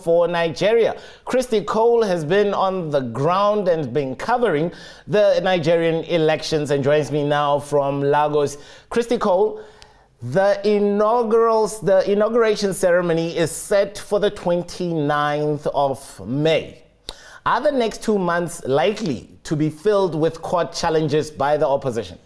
for Nigeria. Christy Cole has been on the ground and been covering the Nigerian elections and joins me now from Lagos. Christy Cole, the inauguration ceremony is set for the 29th of May. Are the next 2 months likely to be filled with court challenges by the opposition?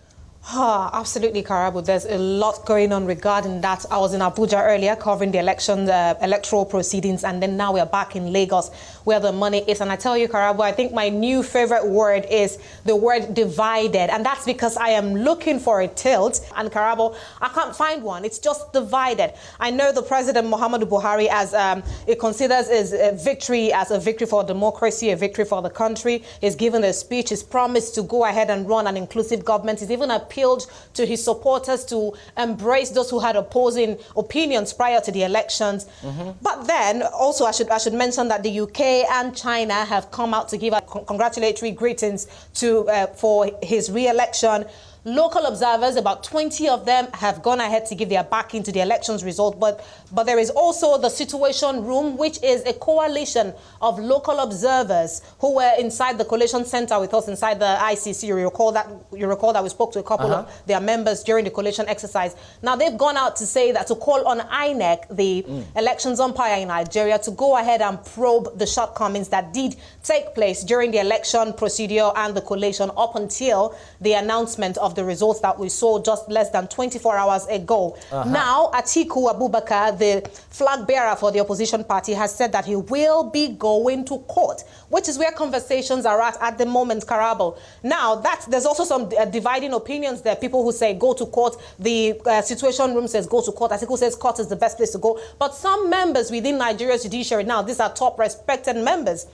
Absolutely, Karabo. There's a lot going on regarding that. I was in Abuja earlier covering the electoral proceedings, and then now we're back in Lagos where the money is. And I tell you, Karabo, I think my new favorite word is the word divided. And that's because I am looking for a tilt. And Karabo, I can't find one. It's just divided. I know the President Muhammadu Buhari, as it considers his victory as a victory for democracy, a victory for the country. He's given a speech. He's promised to go ahead and run an inclusive government. He's even appealed to his supporters to embrace those who had opposing opinions prior to the elections. But then also I should mention that the UK and China have come out to give congratulatory greetings to for his re-election. Local observers, about 20 of them, have gone ahead to give their backing to the elections result. But there is also the Situation Room, which is a coalition of local observers who were inside the coalition center with us inside the ICC. You recall that we spoke to a couple of their members during the coalition exercise. Now they've gone out to say that to call on INEC, the elections umpire in Nigeria, to go ahead and probe the shortcomings that did take place during the election procedure and the collation up until the announcement of the results that we saw just less than 24 hours ago. Now, Atiku Abubakar, the flag bearer for the opposition party, has said that he will be going to court, which is where conversations are at the moment, Karabo. Now, there's also some dividing opinions there. People who say go to court. The Situation Room says go to court. Atiku says court is the best place to go. But some members within Nigeria's judiciary, now these are top respected members,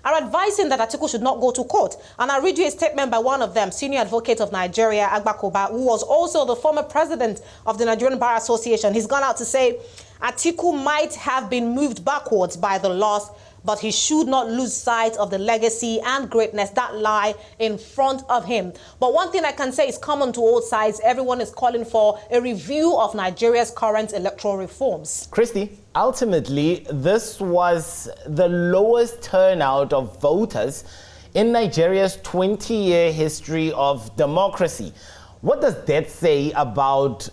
are advising that Atiku should not go to court. And I'll read you a statement by one of them, senior advocate of Nigeria, Agbakoba, who was also the former president of the Nigerian Bar Association. He's gone out to say Atiku might have been moved backwards by the loss, but he should not lose sight of the legacy and greatness that lie in front of him. But one thing I can say is common to all sides. Everyone is calling for a review of Nigeria's current electoral reforms. Christy, ultimately, this was the lowest turnout of voters in Nigeria's 20-year history of democracy. What does that say about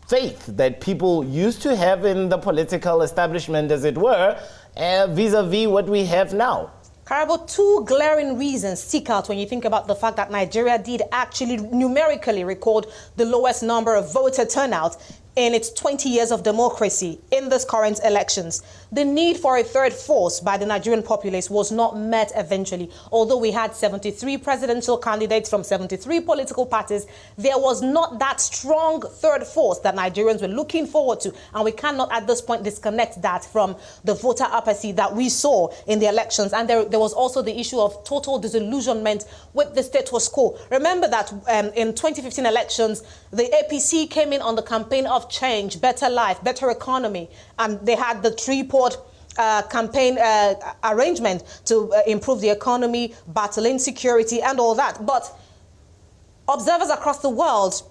faith that people used to have in the political establishment, as it were, vis-a-vis what we have now? Karabo, two glaring reasons stick out when you think about the fact that Nigeria did actually numerically record the lowest number of voter turnout in its 20 years of democracy in this current elections. The need for a third force by the Nigerian populace was not met eventually. Although we had 73 presidential candidates from 73 political parties, there was not that strong third force that Nigerians were looking forward to. And we cannot at this point disconnect that from the voter apathy that we saw in the elections. And there was also the issue of total disillusionment with the status quo. Remember that in 2015 elections, the APC came in on the campaign of change, better life, better economy, and they had the three-port campaign arrangement to improve the economy, battle insecurity, and all that. But observers across the world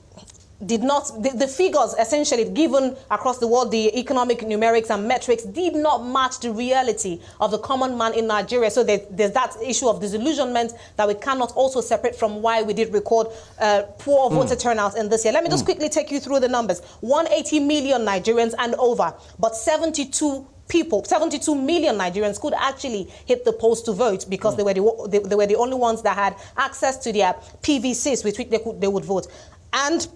did not, the figures essentially given across the world, the economic numerics and metrics did not match the reality of the common man in Nigeria. So there's that issue of disillusionment that we cannot also separate from why we did record poor voter turnout in this year. Let me just quickly take you through the numbers. 180 million Nigerians and over, but 72 million Nigerians could actually hit the polls to vote because they were the only ones that had access to their PVCs with which they would vote. And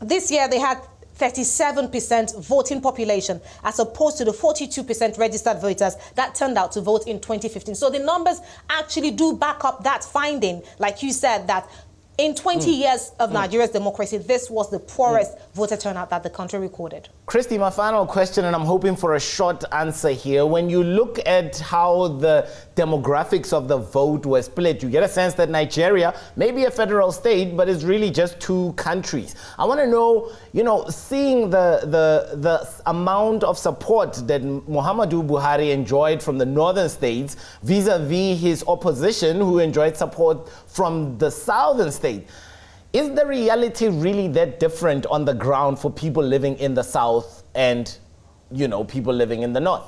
this year, they had 37% voting population as opposed to the 42% registered voters that turned out to vote in 2015. So the numbers actually do back up that finding, like you said, that in 20 years of Nigeria's democracy, this was the poorest voter turnout that the country recorded. Christy, my final question, and I'm hoping for a short answer here. When you look at how the demographics of the vote were split, you get a sense that Nigeria may be a federal state, but it's really just two countries. I want to know, seeing the amount of support that Muhammadu Buhari enjoyed from the northern states vis-a-vis his opposition who enjoyed support from the southern state. Is the reality really that different on the ground for people living in the south and, people living in the north?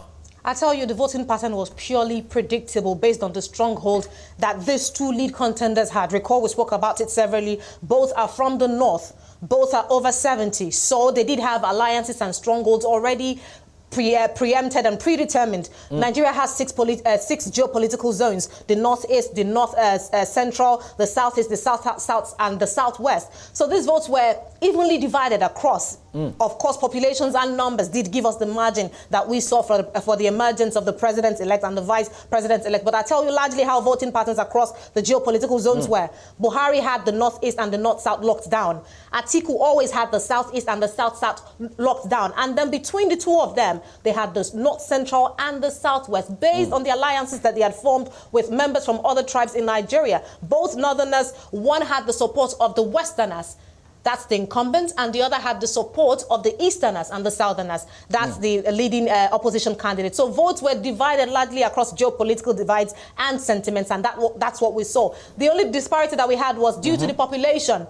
I tell you, the voting pattern was purely predictable based on the stronghold that these two lead contenders had. Recall, we spoke about it severally. Both are from the north. Both are over 70. So they did have alliances and strongholds already preempted and predetermined. Nigeria has six geopolitical zones: the northeast, the north central, the southeast, the south, and the southwest. So these votes were evenly divided across. Of course, populations and numbers did give us the margin that we saw for the emergence of the president-elect and the vice president-elect. But I tell you largely how voting patterns across the geopolitical zones were. Buhari had the northeast and the north-south locked down. Atiku always had the southeast and the south-south locked down. And then between the two of them, they had the north central and the southwest, based on the alliances that they had formed with members from other tribes in Nigeria. Both northerners, one had the support of the westerners, that's the incumbent, and the other had the support of the easterners and the southerners. That's the leading opposition candidate. So votes were divided largely across geopolitical divides and sentiments, and that's what we saw. The only disparity that we had was due to the population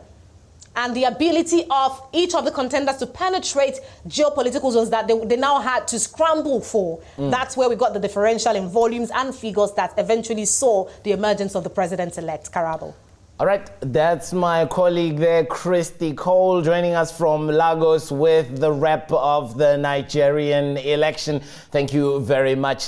and the ability of each of the contenders to penetrate geopolitical zones that they now had to scramble for. That's where we got the differential in volumes and figures that eventually saw the emergence of the president-elect, Karabo. All right, that's my colleague there, Christy Cole, joining us from Lagos with the wrap of the Nigerian election. Thank you very much.